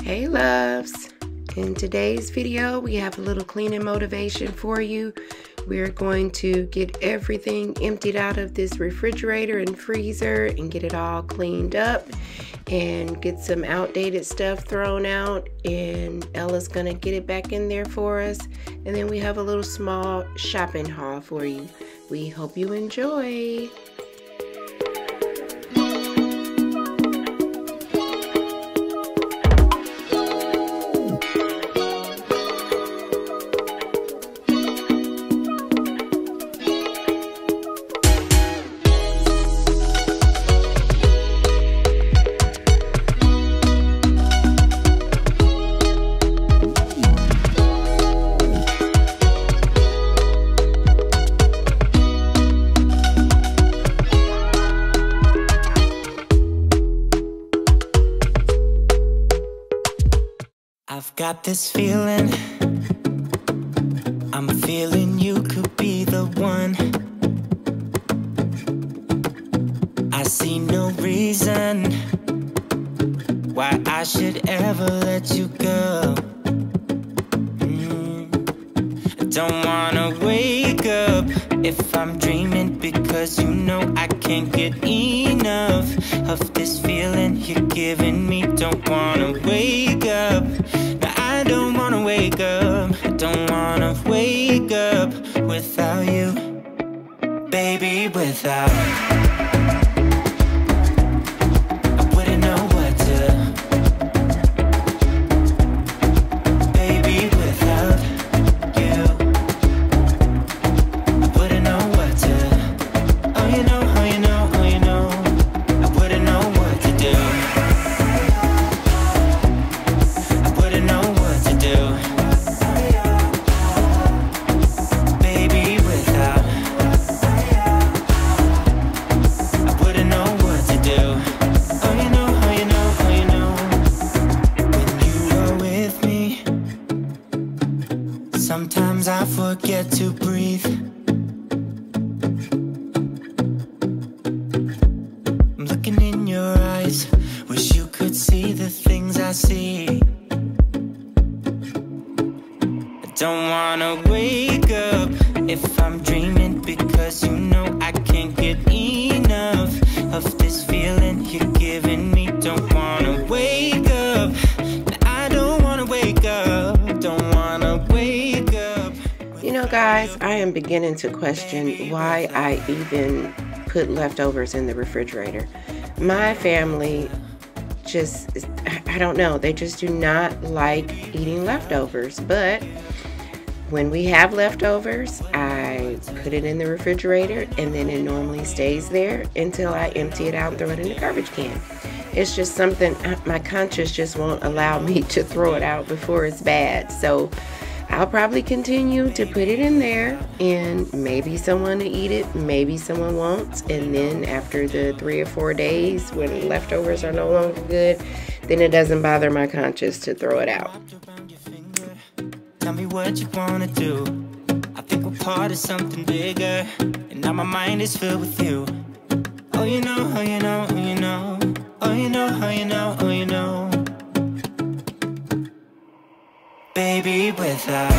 Hey loves, in today's video we have a little cleaning motivation for you. We're going to get everything emptied out of this refrigerator and freezer and get it all cleaned up and get some outdated stuff thrown out, and Ella's gonna get it back in there for us, and then we have a little small shopping haul for you. We hope you enjoy. I've got this feeling, I'm feeling you could be the one. I see no reason why I should ever let you go. I don't wanna wake up if I'm dreaming, because you know I can't get enough of this feeling you're giving me. Don't wanna wake up, no, I don't wanna wake up. I don't wanna wake up without you, baby, without I wouldn't know what to. Baby, without you I wouldn't know what to. Oh, you know, oh, you know, oh, you know, I wouldn't know what to do. I wouldn't know what to do. Baby, without I wouldn't know what to do. Oh, you know, oh, you know, oh, you know, when you are with me, sometimes I forget to breathe. I'm looking in your eyes, wish you could see the things I see. I don't wanna wake up if I'm dreaming, because you know I can't get enough of this feeling you're giving me. Don't wanna wake up, I don't wanna wake up, don't wanna wake up. You know, guys, I am beginning to question why I even put leftovers in the refrigerator. My family just, I don't know, they just do not like eating leftovers. But when we have leftovers, I put it in the refrigerator, and then it normally stays there until I empty it out and throw it in the garbage can. It's just something, my conscience just won't allow me to throw it out before it's bad. So I'll probably continue to put it in there, and maybe someone will eat it, maybe someone won't. And then after the 3 or 4 days, when leftovers are no longer good, then it doesn't bother my conscience to throw it out. Tell me what you wanna do. I think we're part of something bigger, and now my mind is filled with you. Oh, you know, oh, you know, oh, you know, oh, you know, oh, you know, oh, you know. Baby, without I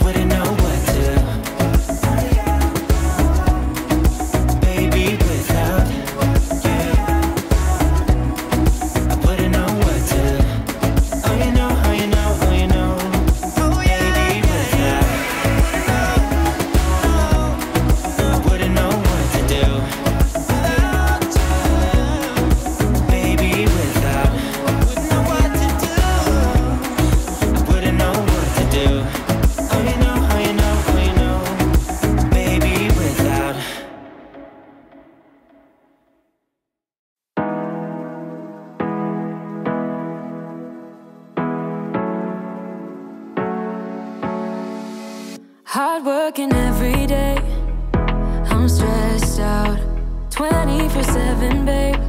wouldn't know what to. Baby, without you I wouldn't know what to. Oh, you know, oh, you know, oh, you know. Baby, without I wouldn't know what to do. Baby, without I wouldn't know what to do. I wouldn't know what to do. Oh, you know, oh, you know, oh, you know. Baby, without hard working every day, I'm stressed out 24/7, babe.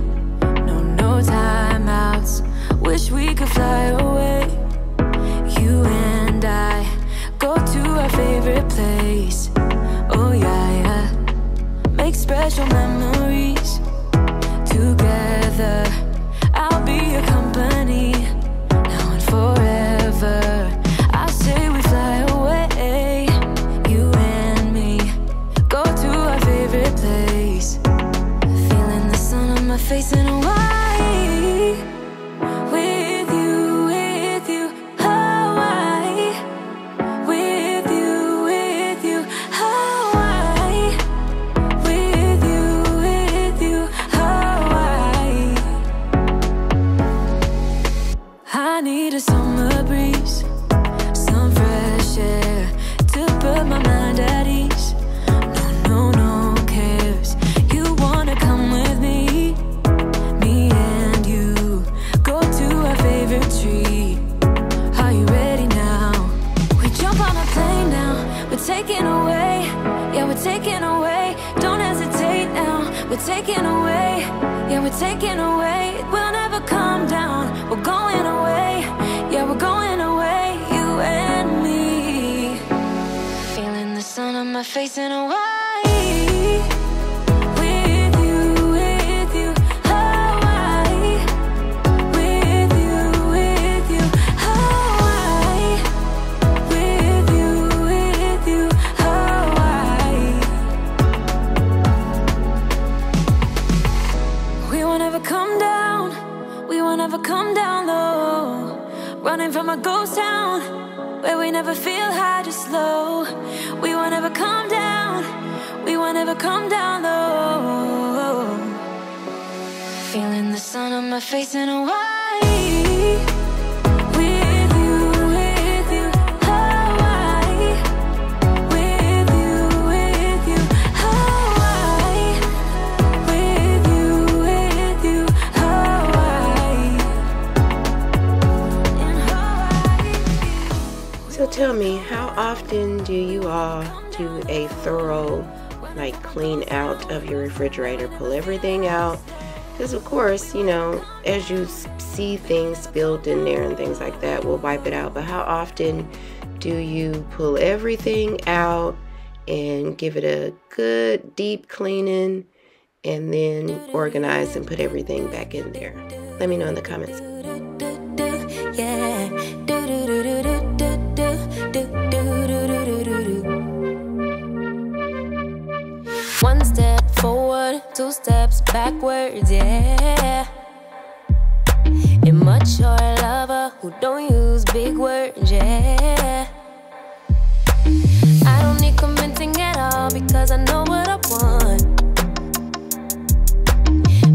No timeouts, wish we could fly away. You and I go to our favorite place. Oh yeah, yeah. Make special memories together. face in Hawaii. With you, Hawaii. With you, Hawaii. With you, Hawaii. I need a summer breeze, some fresh air to put my mind at ease. No cares. You wanna come with me? Me and you go to our favorite tree. Are you ready now? We jump on a plane now. We're taking away. Yeah, we're taking away. Don't hesitate now. We're taking away. Yeah, we're taking away. We'll never come down. We're going away. Yeah, we're going away. You and me. Feeling the sun on my face in Hawaii. With you, Hawaii. With you, Hawaii. With you, Hawaii. We won't ever come down. We won't ever come down low. Running from a ghost town where we never feel high, just low. We won't ever come down. We won't ever come down low. Feeling the sun on my face in Hawaii. With you, Hawaii. With you, Hawaii. With you, Hawaii. In Hawaii. So tell me, how often do you all do a thorough clean out of your refrigerator? Pull everything out, because of course, you know, as you see things spilled in there and things like that, we'll wipe it out. But how often do you pull everything out and give it a good deep cleaning and then organize and put everything back in there? Let me know in the comments. One step forward, two steps backwards, yeah. Immature lover who don't use big words, yeah. I don't need convincing at all because I know what I want.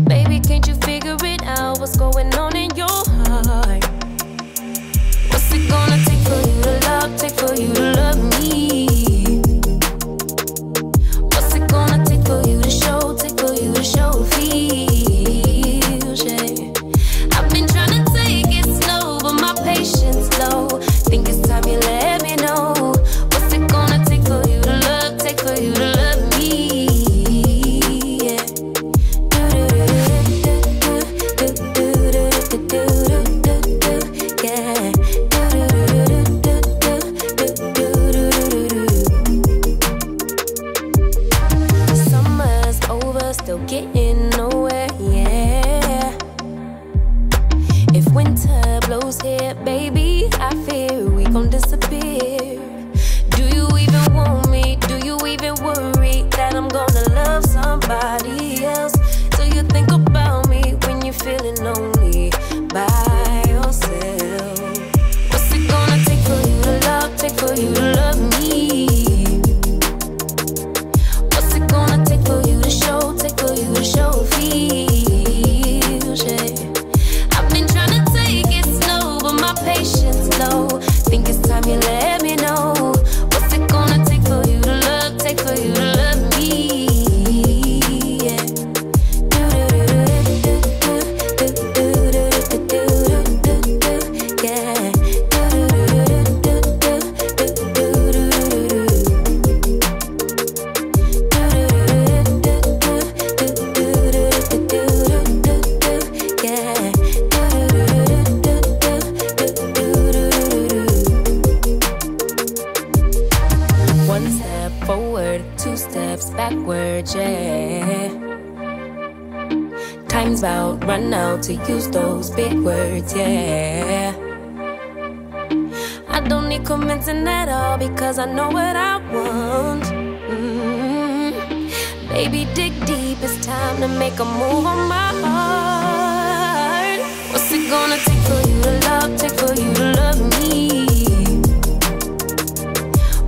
Baby, can't you figure it out? What's going on in your heart? What's it gonna take for you to love, take for you to love me? What's it gonna take for you to show, take for you to show feels, yeah. I've been trying to take it slow, but my patience low. Think it's time you let me know. What's it gonna take for you to love, take for you to love me, yeah. Summer's over, still getting nowhere, yeah. If winter blows here, baby, I fear we gon' disappear. Do you even want me? Do you even worry that I'm gonna love somebody else? Do you think about me when you're feeling lonely by yourself? What's it gonna take for you to love, take for you to love me? What's it gonna take for you to show, take for you to show feels, yeah. I've been trying to take it slow, but my patience low. Think it's time you let me know. What's it gonna take for you to love, take for you to love me, yeah. One step forward, two steps backwards, yeah. Time's about run out to use those big words, yeah. I don't need convincing at all because I know what I want. Baby, dig deep, it's time to make a move on my heart. What's it gonna take for you to love, take for you to love me?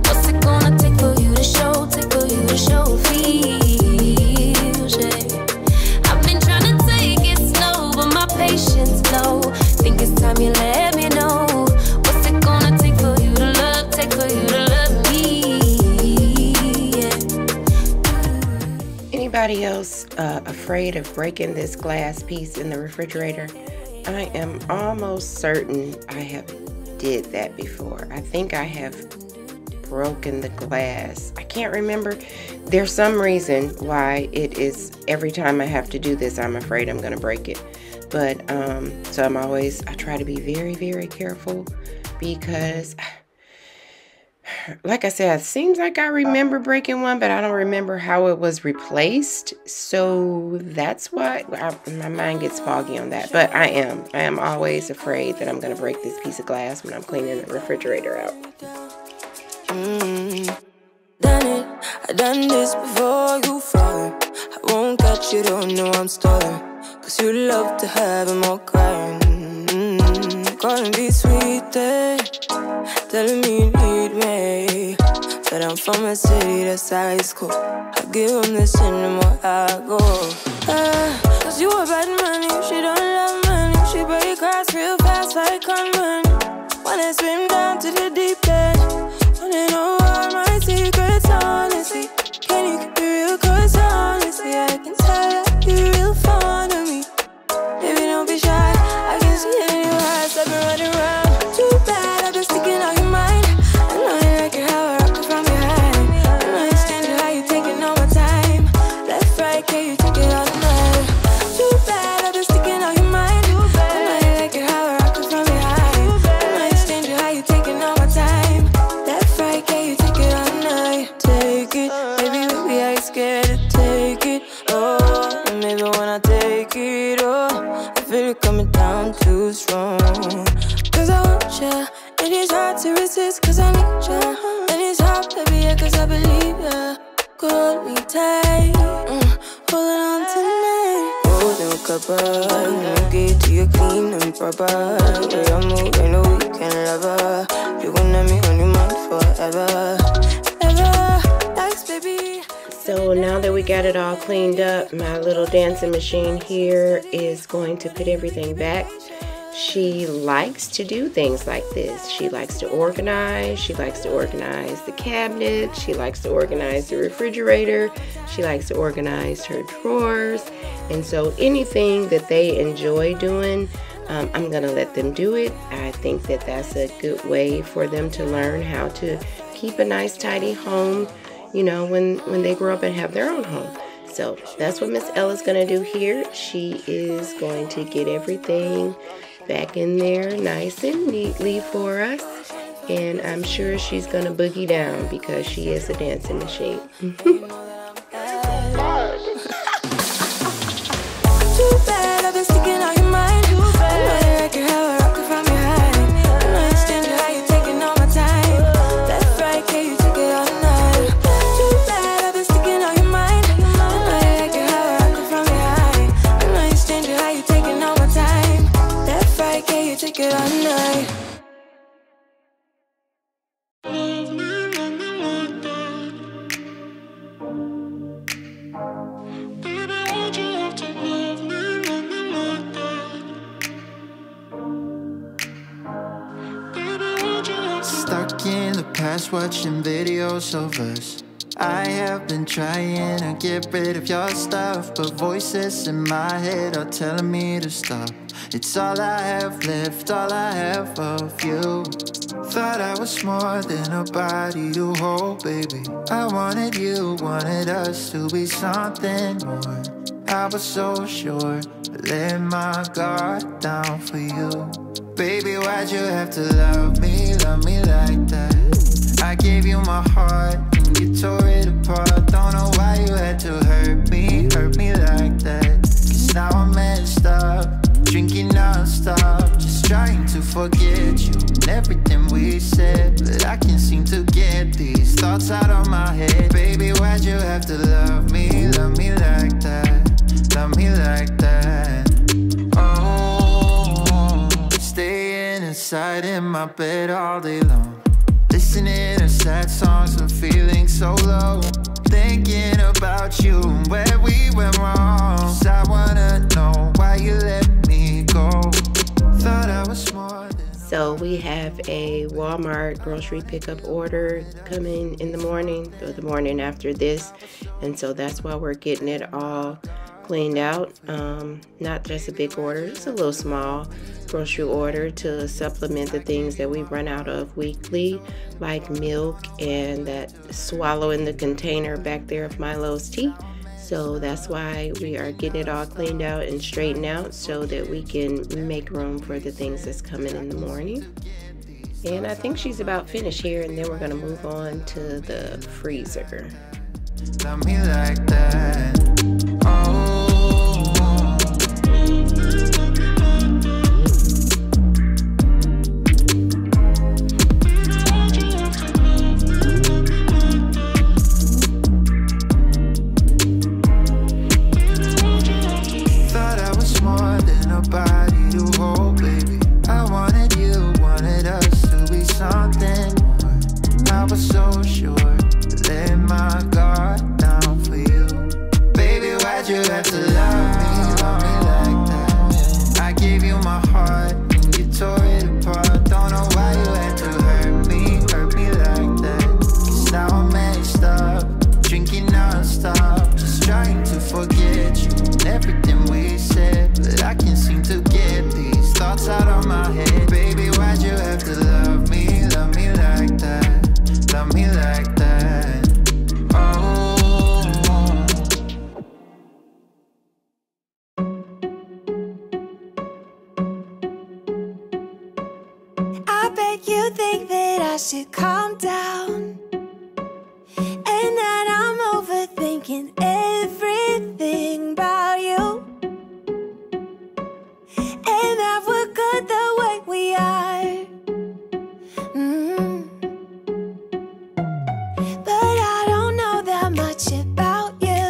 What's it gonna take for you to show, take for you to show feels, yeah. I've been trying to take it slow, but my patience low. Think it's time you let me know. What's it gonna take for you to love, take for you to love me, yeah. Anybody else afraid of breaking this glass piece in the refrigerator? I am almost certain I have did that before. I think I have broken the glass. I can't remember. There's some reason why it is every time I have to do this, I'm afraid I'm going to break it. But so I try to be very, very careful because, like I said, it seems like I remember breaking one, but I don't remember how it was replaced. So that's why my mind gets foggy on that. But I am always afraid that I'm going to break this piece of glass when I'm cleaning the refrigerator out. Done it, I done this before you fall. I won't catch you, don't know I'm stalling. Cause you love to have them all crying. Calling me sweet, telling me you need me. But I'm from a city that's high school. I give them this anymore, I go. Cause you a bad man, she don't love money. She break hearts real fast like conman. Wanna swim down to the deep end. Wanna know all my secrets, honestly. Can you keep it real? Cause honestly, I can tell that you're real fond of me. Baby, don't be shy, I can see it in your eyes. I've been running around. Too bad, I've been sticking on your mind. I know you like it how I rock it from behind. I know you stand it, how you taking all my time. Left, right, can you take it all night? Too bad, I've been sticking on your mind. I know you like it how I rock it from behind. I know you stand it, how you taking all my time. Left, right, can you take it all night? Take it, baby, I ain't scared to take it. Oh, and maybe when I take it, oh, I feel it coming down too strong. Cause I want ya, and it's hard to resist. Cause I need ya, and it's hard to be here. Cause I believe ya. Hold me tight, holding on tonight. Holding a cuppa, get to you clean and proper. Way I move, ain't no weekend lover. You gon' let me on your mind forever, ever. Thanks, baby. So now that we got it all cleaned up, my little dancing machine here is going to put everything back. She likes to do things like this. She likes to organize. She likes to organize the cabinet. She likes to organize the refrigerator. She likes to organize her drawers. And so anything that they enjoy doing, I'm going to let them do it. I think that that's a good way for them to learn how to keep a nice, tidy home, you know, when they grow up and have their own home. So that's what Miss Ella's going to do here. She is going to get everything back in there nice and neatly for us. And I'm sure she's going to boogie down because she is a dancing machine. Too bad, I've been sticking on your mind. I know you like it how I rock it from behind. I know you stand it, how you taking all my time. Left, right, can you take it all night? Too bad, I've been sticking on your mind. I know you like it how I rock it from behind. I know you stand it, how you taking all my time. Left, right, can you take it all night? Stuck in the past watching videos of us. I have been trying to get rid of your stuff, but voices in my head are telling me to stop. It's all I have left, all I have of you. Thought I was more than a body to hold, baby. I wanted you, wanted us to be something more. I was so sure, but let my guard down for you. Baby, why'd you have to love me like that? I gave you my heart and you tore it apart. Don't know why you had to hurt me like that. Cause now I'm messed up, drinking non-stop, just trying to forget you and everything we said. But I can't seem to get these thoughts out of my head. Baby, why'd you have to love me like inside in my bed all day long, listening to sad songs and feeling so low, thinking about you and where we went wrong. 'Cause I wanna know why you let me go. Thought I was more than. So we have a Walmart grocery pickup order coming in the morning, or the morning after this, and so that's why we're getting it all cleaned out. Not just a big order, just a little small grocery order to supplement the things that we run out of weekly, like milk and that swallow in the container back there of Milo's tea. So that's why we are getting it all cleaned out and straightened out so that we can make room for the things that's coming in the morning. And I think she's about finished here, and then we're going to move on to the freezer. Love me like that. Oh. Thought I was more than a body to hold, baby. I wanted you, wanted us to be something more. I was so sure, let my guard down for you. Baby, why'd you have to love me like that? I gave you my heart and you tore it apart. Don't know why you had to hurt me like that. 'Cause now I'm messed up, drinking non-stop, just trying to forget you and everything we said. But I can't seem to get these thoughts out of my head. Baby, why'd you have to love me like that? Love me like that. Oh. I bet you think that I should calm down, and that I'm overthinking everything about you, and that we're good the way we are. But I don't know that much about you,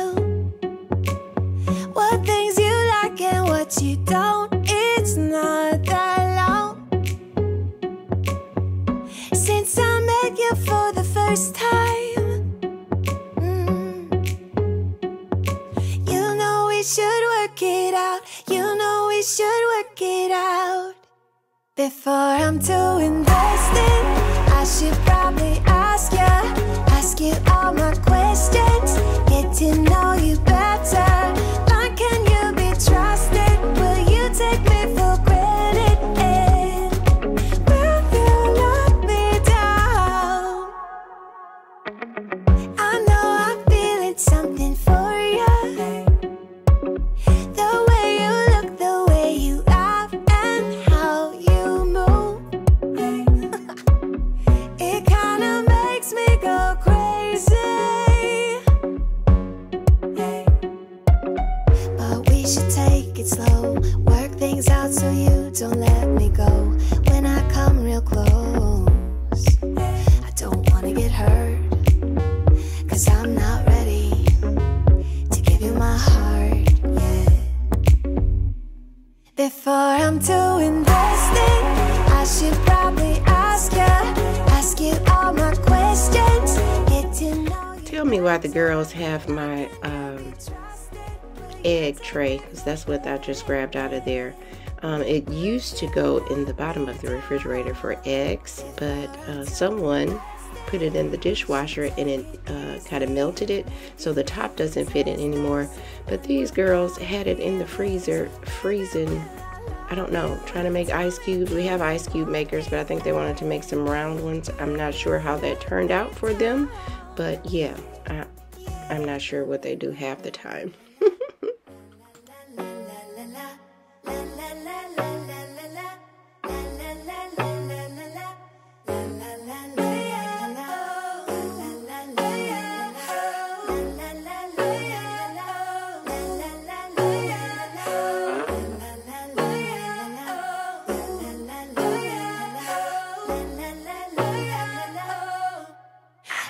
what things you like and what you don't. It's not that long since I met you for the first time. You know we should work it out. You know we should work it out. Before I'm too invested, I should probably ask you all my questions, get to know you better. Like, can you be trusted? Will you take me for granted? And will you let me down? I know I'm feeling something for you. The way you look, the way you laugh, and how you move. It kinda makes me go crazy. But we should take it slow, work things out so you don't let me go. When I come real close, I don't wanna get hurt, 'cause I'm not ready to give you my heart yet. Before I'm too invested, I should probably ask you all my questions, get to know you. Tell me why the girls have my egg tray, because that's what I just grabbed out of there. It used to go in the bottom of the refrigerator for eggs, but someone put it in the dishwasher and it kind of melted it, so the top doesn't fit in anymore. But these girls had it in the freezer, freezing, I don't know, trying to make ice cubes. We have ice cube makers, but I think they wanted to make some round ones. I'm not sure how that turned out for them, but yeah, I'm not sure what they do half the time.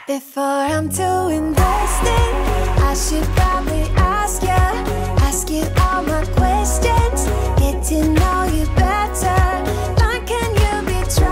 Before I'm too invested, I should probably ask you all my questions, get to know you better. Like, can you be trusted?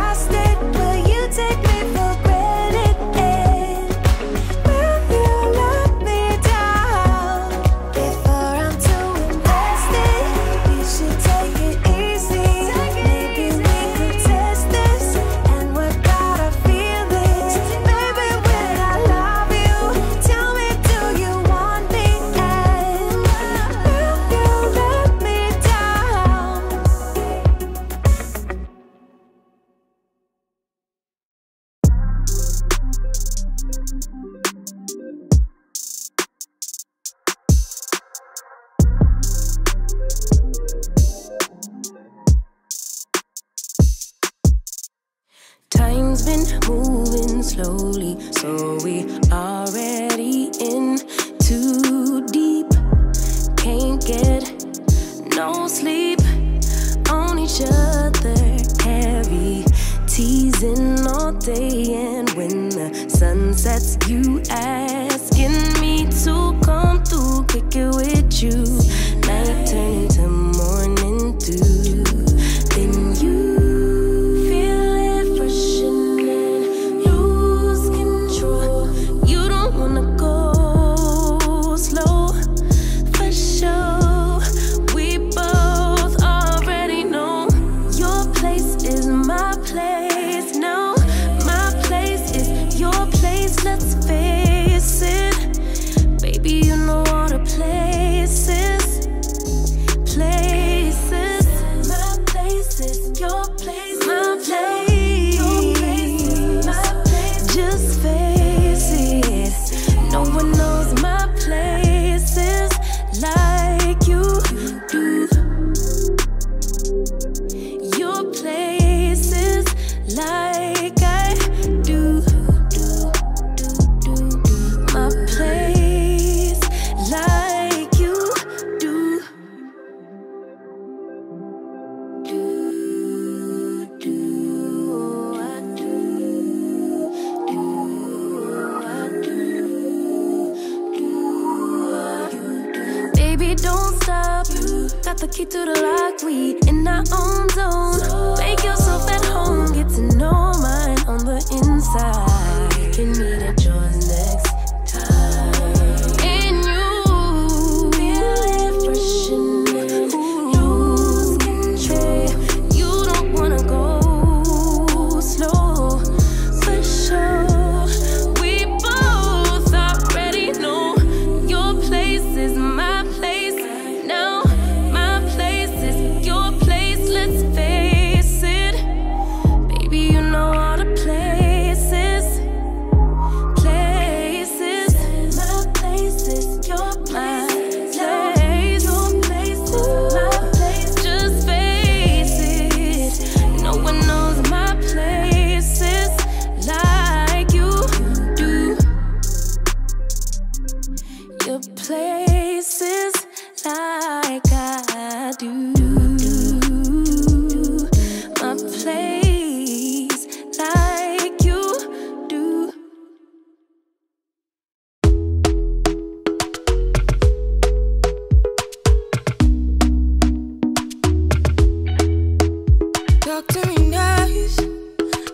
time's been moving slowly, so we already in too deep. Can't get no sleep on each other, heavy teasing all day, and when the sun sets, you asking me to come through, kick it with you. Night turn into morning dew, then you feel it freshen and lose control. You don't wanna go slow, for sure. We both already know your place is my place now. My place is your place, let's face it. Baby, you know all the places. Places. My place is your place. My place. Your place is my place. Just face it. No one knows my places like you do. Your places like I do. My place like you do. Baby, don't stop. Got the key to the lock. We in our own zone. Make yourself at home. Get to know mine on the inside. We can meet at yours next time. And you feel it freshen and lose control. You don't wanna go slow, for sure. We both already know your place is my place now. My place is your place, let's face it. Baby, you know all the places. Places. My place is your place. Your place is my place. Just face it. No one knows my places like you do. Your places like I do. My place like you do. Talk to me nice,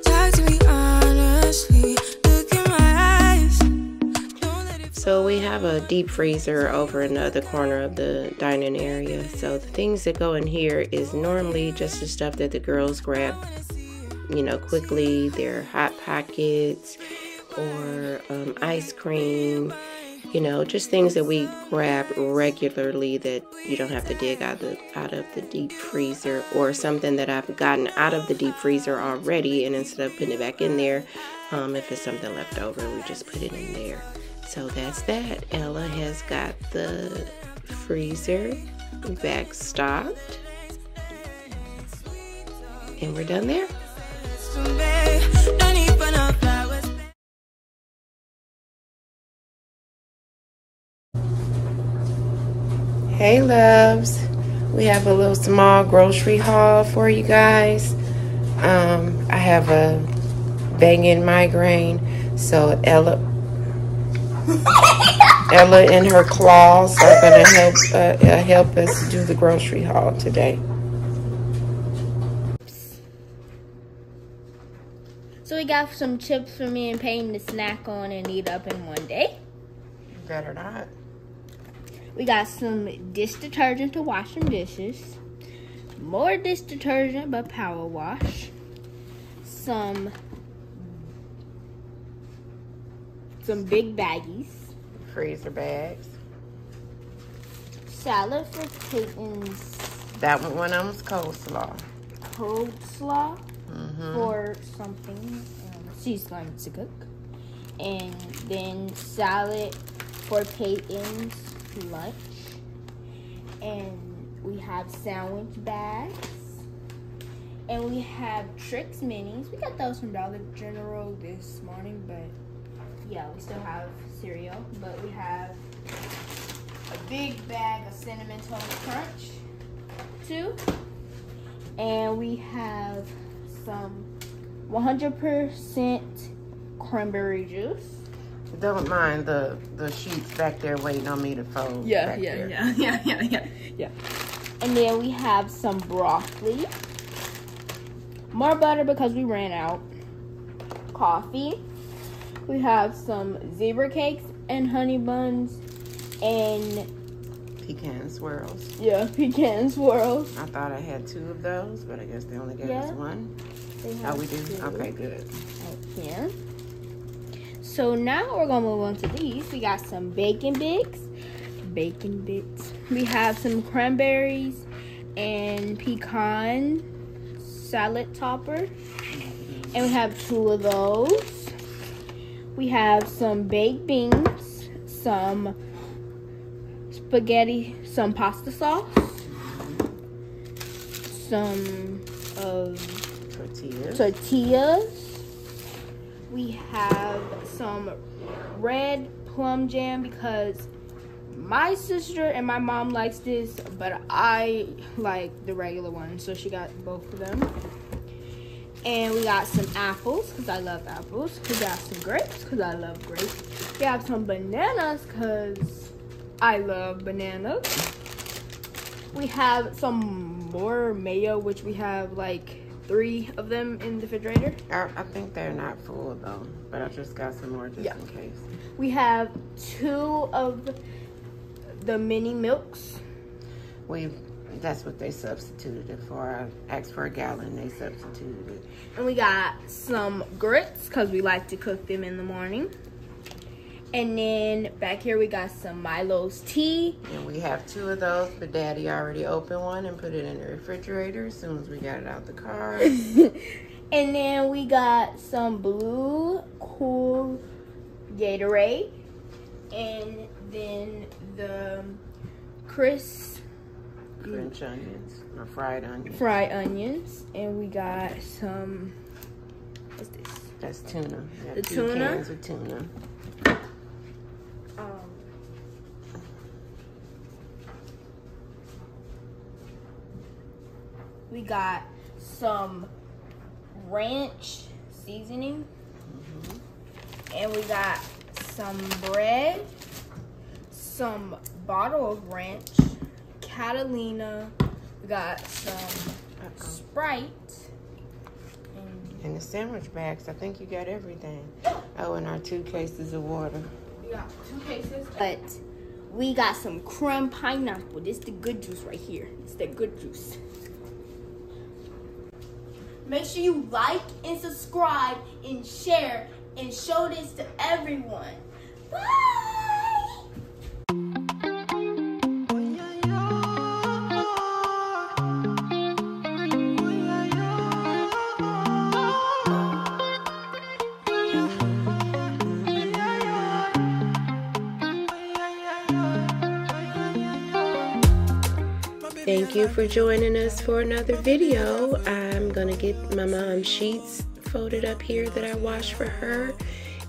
talk to me honestly. Look in my eyes. Don't let it. So we have a deep freezer over in the other corner of the dining area. So the things that go in here is normally just the stuff that the girls grab, you know, quickly. Their Hot Pockets or ice cream, you know, just things that we grab regularly that you don't have to dig out of the deep freezer, or something that I've gotten out of the deep freezer already, and instead of putting it back in there, if it's something left over, we just put it in there. So that's that. Ella has got the freezer back stocked, and we're done there. Hey loves, we have a little small grocery haul for you guys. I have a banging migraine, so Ella and her claws are gonna help us do the grocery haul today. So we got some chips for me and Payne to snack on and eat up in one day. Better not. We got some dish detergent to wash some dishes. More dish detergent but power wash. Some big baggies. Freezer bags. Salad for Peyton's. That one of them's coleslaw. Coleslaw for something she's going to cook. And then salad for Peyton's lunch. And we have sandwich bags And we have Trix Minis. We got those from Dollar General this morning, but yeah, we still have cereal. But we have a big bag of Cinnamon Toast Crunch, too. And we have some 100% cranberry juice. Don't mind the sheets back there waiting on me to fold. Yeah. And then we have some broccoli. More butter because we ran out. Coffee. We have some zebra cakes and honey buns and pecan swirls. Yeah, pecan swirls. I thought I had 2 of those, but I guess they only gave us 1. Oh, we do? 2. Okay, good. Right here. So now we're gonna move on to these. We got some bacon bits. We have some cranberries and pecan salad topper. And we have 2 of those. We have some baked beans, some spaghetti, some pasta sauce, some tortillas. We have some red plum jam because my sister and my mom likes this, but I like the regular one, so she got both of them. And we got some apples because I love apples. We got some grapes because I love grapes. We have some bananas because I love bananas. We have some more mayo, which we have like 3 of them in the refrigerator. I think they're not full though, but I just got some more just in case. We have 2 of the mini milks. That's what they substituted it for. I asked for a gallon, they substituted it. And we got some grits because we like to cook them in the morning. And then back here we got some Milo's tea. And we have 2 of those, but Daddy already opened one and put it in the refrigerator as soon as we got it out the car. And then we got some Blue Cool Gatorade. And then the French onions, or fried onions. Fried onions. And we got some, what's this? That's tuna. The 2 tuna? cans of tuna. We got some ranch seasoning. And we got some bread, some bottle of ranch, Catalina. We got some Sprite. And the sandwich bags, I think you got everything. Oh, and our 2 cases of water. We got 2 cases. But we got some creme pineapple. This is the good juice right here. It's the good juice. Make sure you like and subscribe and share and show this to everyone. Bye! Thank you for joining us for another video. I'm gonna get my mom's sheets folded up here that I washed for her,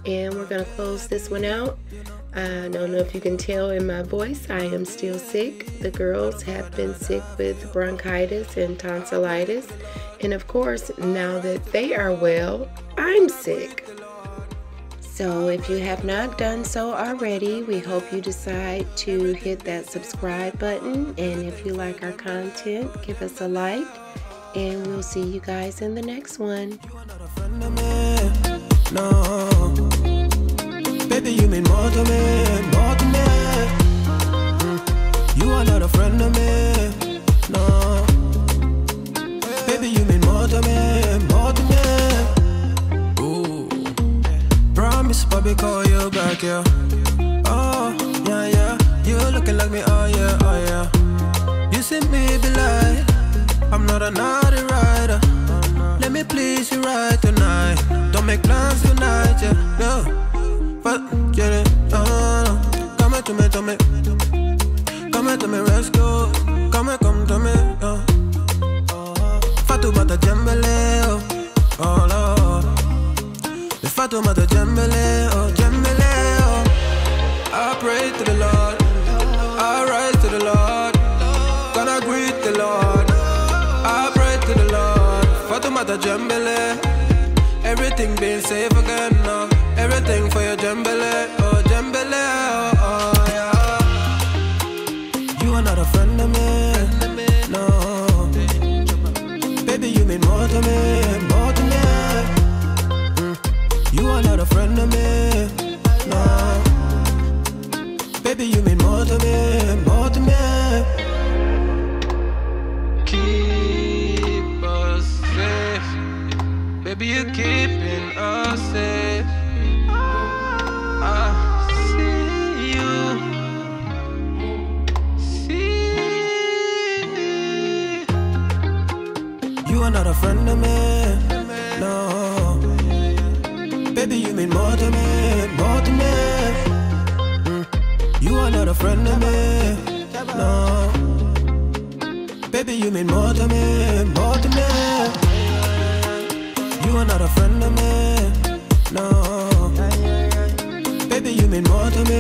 and we're gonna close this one out. I don't know if you can tell in my voice, I am still sick. The girls have been sick with bronchitis and tonsillitis, and of course, now that they are well, I'm sick. So if you have not done so already, we hope you decide to hit that subscribe button. And if you like our content, give us a like. And we'll see you guys in the next one. No, baby, you mean more to me, more to me. You are not a friend of me. No, baby, you mean more to me, more to me. Promise, Bobby, call you back, yeah. Oh, yeah, yeah. You looking like me, oh, yeah, oh, yeah. You see me be like, I'm not a naughty rider. Let me please you right tonight. Don't make plans tonight, yeah, yeah. Forget it, oh. Come to me, to me. Come to me, let's go. Come to me, oh. Fatu bata jembe. Fatumata Jembele, oh Jembele, oh. I pray to the Lord, I rise to the Lord, gonna greet the Lord. I pray to the Lord, Fatumata Jembele. Everything being safe again now. Everything for your Jembele, oh Jembele, oh, oh yeah. You are not a friend of me, no. Baby, you mean more to me, more to me. You are not a friend of me, no. Baby, you mean more to me, more to me. Keep us safe. Baby, you're keeping us safe. I see you. See. You are not a friend of me, no. Baby, you mean more to me, more to me. You are not a friend of me, no. Baby, you mean more to me, more to me.